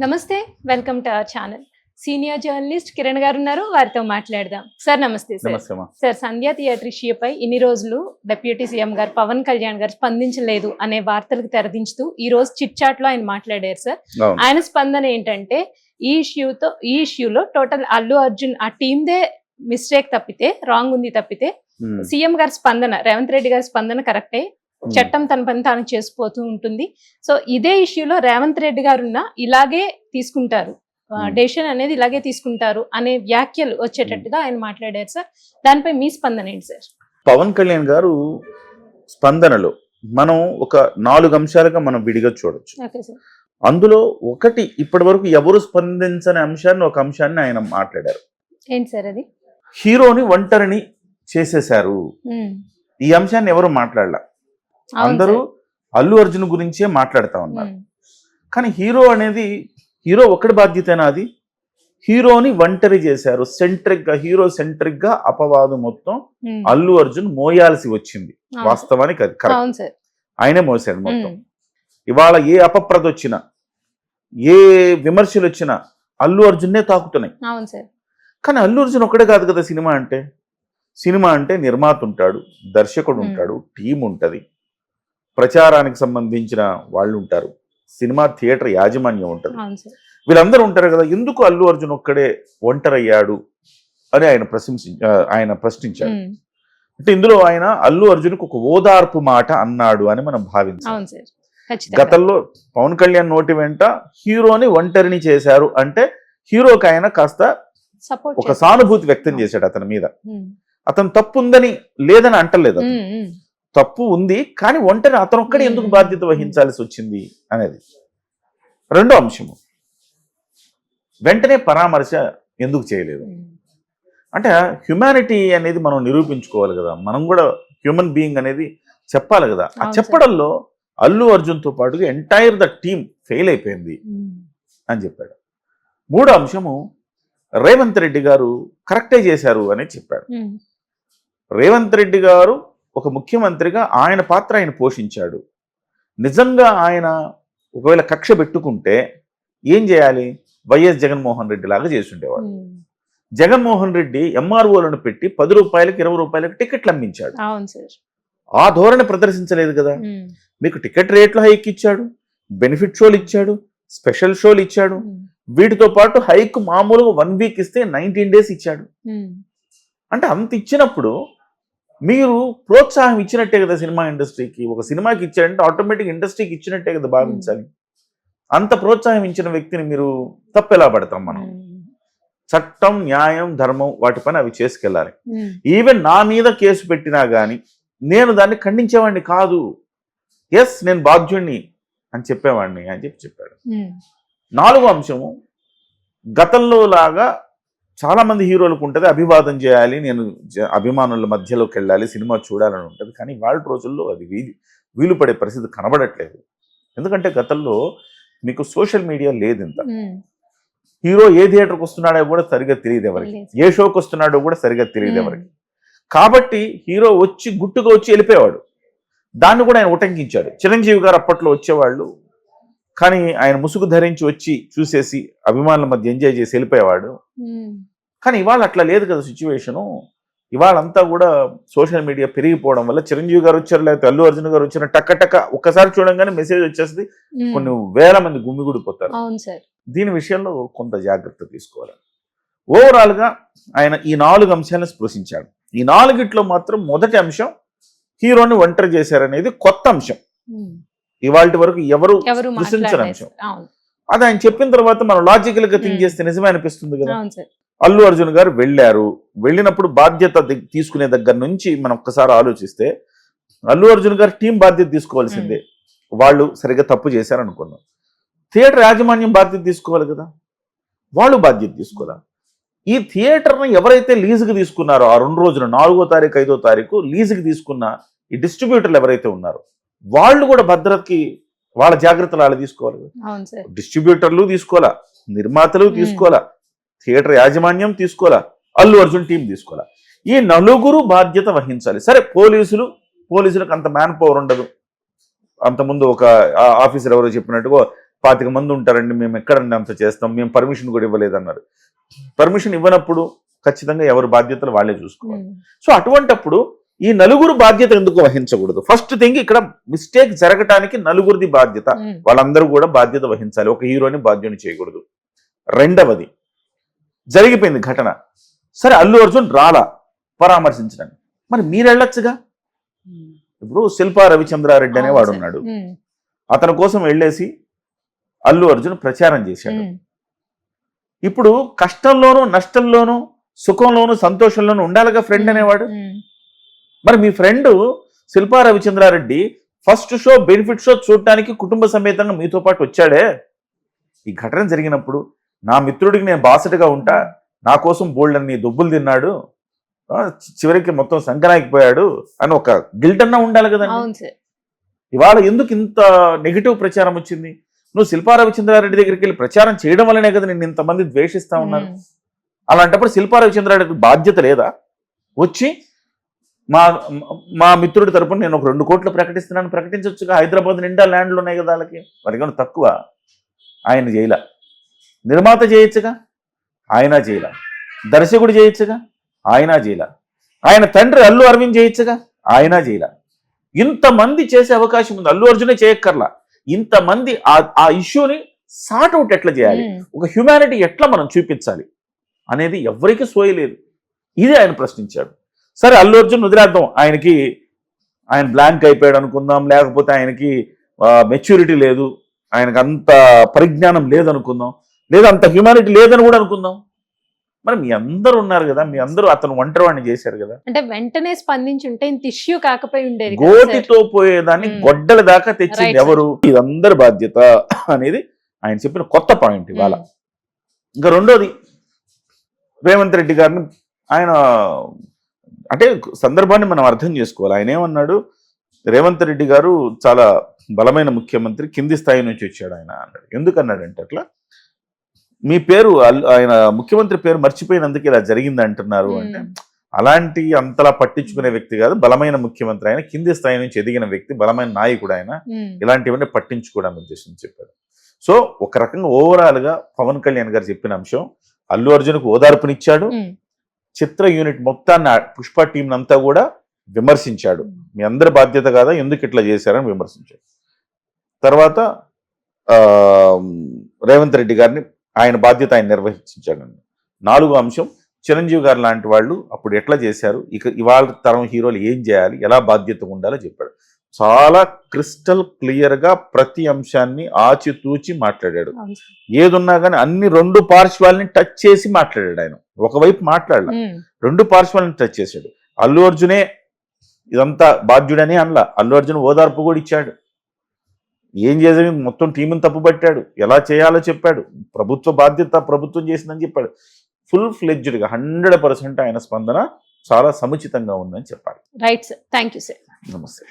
నమస్తే, welcome to our channel. Senior journalist Kiran గారు ఉన్నారు, వారితో మాట్లాడదాం. సార్ నమస్తే. సార్ సంధ్యా థియేటర్ ఇష్యూపై ఇన్ని రోజులు డిప్యూటీ సీఎం గారు పవన్ కళ్యాణ్ గారు స్పందించలేదు అనే వార్తలకు తెరదించుతూ ఈ రోజు చిట్ చాట్ లో ఆయన మాట్లాడారు. సార్ ఆయన స్పందన ఏంటంటే ఈ ఇష్యూలో టోటల్ అల్లు అర్జున్ ఆ టీమ్దే మిస్టేక్ తప్పితే, రాంగ్ ఉంది తప్పితే సీఎం గారి స్పందన, రేవంత్ రెడ్డి గారి స్పందన కరెక్టే. చట్టం తన పని తాను చేసిపోతూ ఉంటుంది. సో ఇదే ఇష్యూలో రేవంత్ రెడ్డి గారు ఇలాగే తీసుకుంటారు, డెసిషన్ అనేది ఇలాగే తీసుకుంటారు అనే వ్యాఖ్యలు వచ్చేటట్టుగా ఆయన మాట్లాడారు. సార్ దానిపై మీ స్పందన ఏంటి సార్? పవన్ కళ్యాణ్ గారు స్పందనలో మనం ఒక 4 అంశాలుగా మనం విడిగా చూడొచ్చు. అందులో ఒకటి, ఇప్పటి వరకు ఎవరు స్పందించని అంశాన్ని, ఒక అంశాన్ని ఆయన మాట్లాడారు. ఏంటి సార్ అది? హీరోని ఒంటరిని చేసేశారు. ఈ అంశాన్ని ఎవరు మాట్లాడలా. అందరూ అల్లు అర్జున్ గురించే మాట్లాడుతా ఉన్నారు. కానీ హీరో ఒక్కడి బాధ్యతేనా అది? హీరోని ఒంటరి చేశారు. హీరో సెంట్రిక్ గా అపవాదం మొత్తం అల్లు అర్జున్ మోయాల్సి వచ్చింది. వాస్తవానికి అది కరెక్ట్, ఆయనే మోసాడు మొత్తం. ఇవాళ ఏ అపప్రద వచ్చినా, ఏ విమర్శలు వచ్చినా అల్లు అర్జున్నే తాకుతున్నాయి. కానీ అల్లు అర్జున్ ఒక్కడే కాదు కదా సినిమా అంటే నిర్మాత ఉంటాడు, దర్శకుడు ఉంటాడు, టీం ఉంటది, ప్రచారానికి సంబంధించిన వాళ్ళు ఉంటారు, సినిమా థియేటర్ యాజమాన్యం ఉంటుంది, వీళ్ళందరూ ఉంటారు కదా. ఎందుకు అల్లు అర్జున్ ఒక్కడే ఒంటరయ్యాడు అని ఆయన ప్రశ్నించాడు. అంటే ఇందులో ఆయన అల్లు అర్జున్కు ఒక ఓదార్పు మాట అన్నాడు అని మనం భావించాలి. గతంలో పవన్ కళ్యాణ్ నోటి వెంట హీరోని ఒంటరిని చేశారు అంటే హీరోకి ఆయన కాస్త ఒక సానుభూతి వ్యక్తం చేశాడు అతని మీద. అతను తప్పు ఉందని లేదని అంటలేదు, తప్పు ఉంది, కానీ ఒంటరి అతను ఒక్కడే ఎందుకు బాధ్యత వహించాల్సి వచ్చింది అనేది. రెండో అంశము, వెంటనే పరామర్శ ఎందుకు చేయలేదు అంటే హ్యుమానిటీ అనేది మనం నిరూపించుకోవాలి కదా, మనం కూడా హ్యూమన్ బీయింగ్ అనేది చెప్పాలి కదా. ఆ చెప్పడంలో అల్లు అర్జున్తో పాటుగా ఎంటైర్ ద టీమ్ ఫెయిల్ అయిపోయింది అని చెప్పాడు. మూడో అంశము, రేవంత్ రెడ్డి గారు కరెక్టే చేశారు అని చెప్పాడు. రేవంత్ రెడ్డి గారు ఒక ముఖ్యమంత్రిగా ఆయన పాత్ర ఆయన పోషించాడు. నిజంగా ఆయన ఒకవేళ కక్ష పెట్టుకుంటే ఏం చేయాలి? వైఎస్ జగన్మోహన్ రెడ్డి లాగా చేస్తుండేవాడు. జగన్మోహన్ రెడ్డి ఎంఆర్ఓలను పెట్టి 10 రూపాయలకి 20 రూపాయలకి టికెట్లు అమ్మించాడు. ఆ ధోరణి ప్రదర్శించలేదు కదా. మీకు టికెట్ రేట్లు హైక్ ఇచ్చాడు, బెనిఫిట్ షోలు ఇచ్చాడు, స్పెషల్ షోలు ఇచ్చాడు. వీటితో పాటు హైక్ మామూలుగా 1 వీక్ ఇస్తే 19 డేస్ ఇచ్చాడు. అంటే అంత ఇచ్చినప్పుడు మీరు ప్రోత్సాహం ఇచ్చినట్టే కదా సినిమా ఇండస్ట్రీకి. ఒక సినిమాకి ఇచ్చారంటే ఆటోమేటిక్ ఇండస్ట్రీకి ఇచ్చినట్టే కదా భావించాలి. అంత ప్రోత్సాహం ఇచ్చిన వ్యక్తిని మీరు తప్పెలా పడతాం మనం? చట్టం, న్యాయం, ధర్మం వాటి పని అవి చేసుకెళ్ళాలి. ఈవెన్ నా మీద కేసు పెట్టినా కానీ నేను దాన్ని ఖండించేవాడిని కాదు. ఎస్, నేను బాధ్యుణ్ణి అని చెప్పేవాడిని అని చెప్పాడు. 4వ అంశము, గతంలో లాగా చాలా మంది హీరోలకు ఉంటుంది అభివాదం చేయాలి, నేను అభిమానుల మధ్యలోకి వెళ్ళాలి, సినిమా చూడాలని ఉంటుంది. కానీ వాళ్ళ రోజుల్లో అది వీలు పడే పరిస్థితి కనబడట్లేదు. ఎందుకంటే గతంలో మీకు సోషల్ మీడియా లేదు. ఇంత హీరో ఏ థియేటర్కి వస్తున్నాడో కూడా సరిగ్గా తెలియదు ఎవరికి, ఏ షోకి వస్తున్నాడో కూడా సరిగ్గా తెలియదు ఎవరికి. కాబట్టి హీరో వచ్చి గుట్టుగా వచ్చి వెళ్ళిపోయేవాడు. దాన్ని కూడా ఆయన ఉటంకించాడు. చిరంజీవి గారు అప్పట్లో వచ్చేవాళ్ళు, కానీ ఆయన ముసుగు ధరించి వచ్చి చూసేసి అభిమానుల మధ్య ఎంజాయ్ చేసి వెళ్ళిపోయేవాడు. కానీ ఇవాళ అట్లా లేదు కదా సిచ్యువేషను. ఇవాళంతా కూడా సోషల్ మీడియా పెరిగిపోవడం వల్ల చిరంజీవి గారు వచ్చారు, లేకపోతే అల్లు అర్జున్ గారు వచ్చారు, టక్క ఒక్కసారి చూడంగానే మెసేజ్ వచ్చేస్తుంది, కొన్ని వేల మంది గుమిగూడిపోతారు. దీని విషయంలో కొంత జాగ్రత్త తీసుకోవాలి. ఓవరాల్ గా ఆయన ఈ 4 అంశాలను స్పృశించాడు. ఈ 4గిట్లో మాత్రం మొదటి అంశం హీరోని ఒంటరి చేశారనేది కొత్త అంశం. ఇవాళ వరకు ఎవరు స్పృశించని అంశం. అది ఆయన చెప్పిన తర్వాత మనం లాజికల్ గా థింక్ చేస్తే నిజమే అనిపిస్తుంది కదా. అల్లు అర్జున్ గారు వెళ్ళినప్పుడు బాధ్యత తీసుకునే దగ్గర నుంచి మనం ఒక్కసారి ఆలోచిస్తే అల్లు అర్జున్ గారు టీం బాధ్యత తీసుకోవాల్సిందే. వాళ్ళు సరిగ్గా తప్పు చేశారనుకున్నాం, థియేటర్ యాజమాన్యం బాధ్యత తీసుకోవాలి కదా, వాళ్ళు బాధ్యత తీసుకోవాలి. ఈ థియేటర్ని ఎవరైతే లీజుకి తీసుకున్నారో ఆ 2 రోజులు 4వ తారీఖు 5వ తారీఖు లీజుకి తీసుకున్న ఈ డిస్ట్రిబ్యూటర్లు ఎవరైతే ఉన్నారో వాళ్ళు కూడా భద్రతకి వాళ్ళ జాగ్రత్తలు వాళ్ళు తీసుకోవాలి. డిస్ట్రిబ్యూటర్లు తీసుకోవాలా, నిర్మాతలు తీసుకోవాలా, థియేటర్ యాజమాన్యం తీసుకోవాలా, అల్లు అర్జున్ టీం తీసుకోవాలా. ఈ 4గురు బాధ్యత వహించాలి. సరే, పోలీసులకు అంత మ్యాన్ పవర్ ఉండదు. అంతకుముందు ఒక ఆఫీసర్ ఎవరో చెప్పినట్టుగా 25 మంది ఉంటారండి, మేము ఎక్కడండి అంత చేస్తాం, మేము పర్మిషన్ కూడా ఇవ్వలేదన్నారు. పర్మిషన్ ఇవ్వనప్పుడు ఖచ్చితంగా ఎవరి బాధ్యతలు వాళ్ళే చూసుకోవాలి. సో అటువంటప్పుడు ఈ నలుగురు బాధ్యత ఎందుకు వహించకూడదు? ఫస్ట్ థింగ్, ఇక్కడ మిస్టేక్ జరగటానికి నలుగురిది బాధ్యత, వాళ్ళందరూ కూడా బాధ్యత వహించాలి, ఒక హీరోని బాధ్యుని చేయకూడదు. రెండవది, జరిగిపోయింది ఘటన, సరే అల్లు అర్జున్ రాలా పరామర్శించడానికి, మరి మీరు వెళ్ళొచ్చుగా. ఇప్పుడు శిల్పా రవిచంద్రారెడ్డి అనేవాడు ఉన్నాడు, అతని కోసం వెళ్ళేసి అల్లు అర్జున్ ప్రచారం చేశాడు. ఇప్పుడు కష్టంలోనూ నష్టంలోనూ సుఖంలోనూ సంతోషంలోనూ ఉండాలిగా ఫ్రెండ్ అనేవాడు. మరి మీ friend Shilpa Ravichandra Reddy first show benefit show చూడటానికి కుటుంబ సమేతంగా మీతో పాటు వచ్చాడే. ఈ ఘటన జరిగినప్పుడు నా మిత్రుడికి నేను బాసటగా ఉంటా, నా కోసం బోల్డ్ అన్ని దుబ్బులు తిన్నాడు, చివరికి మొత్తం సంకనాకిపోయాడు అని ఒక గిల్ట్ అన్నా ఉండాలి కదండి. ఇవాళ ఎందుకు ఇంత నెగిటివ్ ప్రచారం వచ్చింది? నువ్వు శిల్పా రవిచంద్రారెడ్డి దగ్గరికి వెళ్ళి ప్రచారం చేయడం వల్లనే కదా నిన్ను ఇంతమంది ద్వేషిస్తా ఉన్నారు. అలాంటప్పుడు శిల్పా రవిచంద్రారెడ్డికి బాధ్యత లేదా? వచ్చి మా మిత్రుడి తరపున నేను ఒక 2 కోట్లు ప్రకటిస్తున్నాను, ప్రకటించవచ్చుగా. హైదరాబాద్ నిండా ల్యాండ్లు ఉన్నాయి కదా వాళ్ళకి తక్కువ. ఆయన చేయలా. నిర్మాత చేయొచ్చుగా, ఆయన చేయలా. దర్శకుడు చేయొచ్చుగా, ఆయన చేయలా. ఆయన తండ్రి అల్లు అరవింద్ చేయొచ్చుగా, ఆయన చేయలా. ఇంతమంది చేసే అవకాశం ఉంది, అల్లు అర్జునే చేయక్కర్లా. ఇంతమంది ఆ ఇష్యూని సార్ట్ అవుట్ ఎట్లా చేయాలి, ఒక హ్యూమానిటీ ఎట్లా మనం చూపించాలి అనేది ఎవరికి సోయలేదు. ఇది ఆయన ప్రశ్నించాడు. సరే అల్లు అర్జున్ వదిలేద్దాం, ఆయన బ్లాంక్ అయిపోయాడు అనుకుందాం, లేకపోతే ఆయనకి మెచ్యూరిటీ లేదు, ఆయనకు అంత పరిజ్ఞానం లేదనుకుందాం, లేదా అంత హ్యూమానిటీ లేదని కూడా అనుకుందాం. మరి మీ అందరూ ఉన్నారు కదా, మీ అందరూ అతను ఒంటరివాడిని చేశారు కదా. అంటే వెంటనే స్పందించుంటే ఇంత ఇష్యూ కాకపోయి ఉండేది. గోటితో పోయేదాన్ని గొడ్డల దాకా తెచ్చింది ఎవరు? ఇదందరి బాధ్యత అనేది ఆయన చెప్పిన కొత్త పాయింట్ ఇవాళ. ఇంకా రెండోది, రేవంత్ రెడ్డి గారిని ఆయన అంటే సందర్భాన్ని మనం అర్థం చేసుకోవాలి. ఆయన ఏమన్నాడు, రేవంత్ రెడ్డి గారు చాలా బలమైన ముఖ్యమంత్రి, కింది స్థాయి నుంచి వచ్చాడు ఆయన అన్నాడు. ఎందుకన్నాడంటే, అట్లా మీ పేరు ఆయన ముఖ్యమంత్రి పేరు మర్చిపోయినందుకు ఇలా జరిగింది అంటున్నారు అంటే, అలాంటి అంతలా పట్టించుకునే వ్యక్తి కాదు, బలమైన ముఖ్యమంత్రి ఆయన, కింది స్థాయి నుంచి ఎదిగిన వ్యక్తి, బలమైన నాయకుడు ఆయన, ఇలాంటివన్నీ పట్టించుకోవడానికి ఉద్దేశం చెప్పాడు. సో ఒక రకంగా ఓవరాల్ గా పవన్ కళ్యాణ్ గారు చెప్పిన అంశం, అల్లు అర్జున్కు ఓదార్పునిచ్చాడు, చిత్ర యూనిట్ మొత్తాన్ని పుష్ప టీం అంతా కూడా విమర్శించాడు. మీ అందరి బాధ్యత కాదా, ఎందుకు ఇట్లా చేశారని విమర్శించాడు. తర్వాత రేవంత్ రెడ్డి గారిని ఆయన బాధ్యత ఆయన నిర్వహించాడండి. 4వ అంశం, చిరంజీవి గారు లాంటి వాళ్ళు అప్పుడు ఎట్లా చేశారు, ఇవాళ తరం హీరోలు ఏం చేయాలి, ఎలా బాధ్యత ఉండాలో చెప్పాడు. చాలా క్రిస్టల్ క్లియర్ గా ప్రతి అంశాన్ని ఆచితూచి మాట్లాడాడు. ఏదున్నా కానీ అన్ని 2 పార్శ్వాలని టచ్ చేసి మాట్లాడాడు. ఆయన ఒకవైపు మాట్లాడలా, 2 పార్శ్వాలని టచ్ చేశాడు. అల్లు అర్జునే ఇదంతా బాధ్యుడని అనలా, అల్లు అర్జున్ ఓదార్పు కూడా ఇచ్చాడు. ఏం చేసేది మొత్తం టీంని తప్పుపట్టాడు, ఎలా చేయాలో చెప్పాడు, ప్రభుత్వ బాధ్యత ప్రభుత్వం చేసిందని చెప్పాడు. ఫుల్ ఫ్లెడ్జ్డ్ గా 100% ఆయన స్పందన చాలా సముచితంగా ఉందని చెప్పాలి. Right sir, thank you sir. నమస్తే.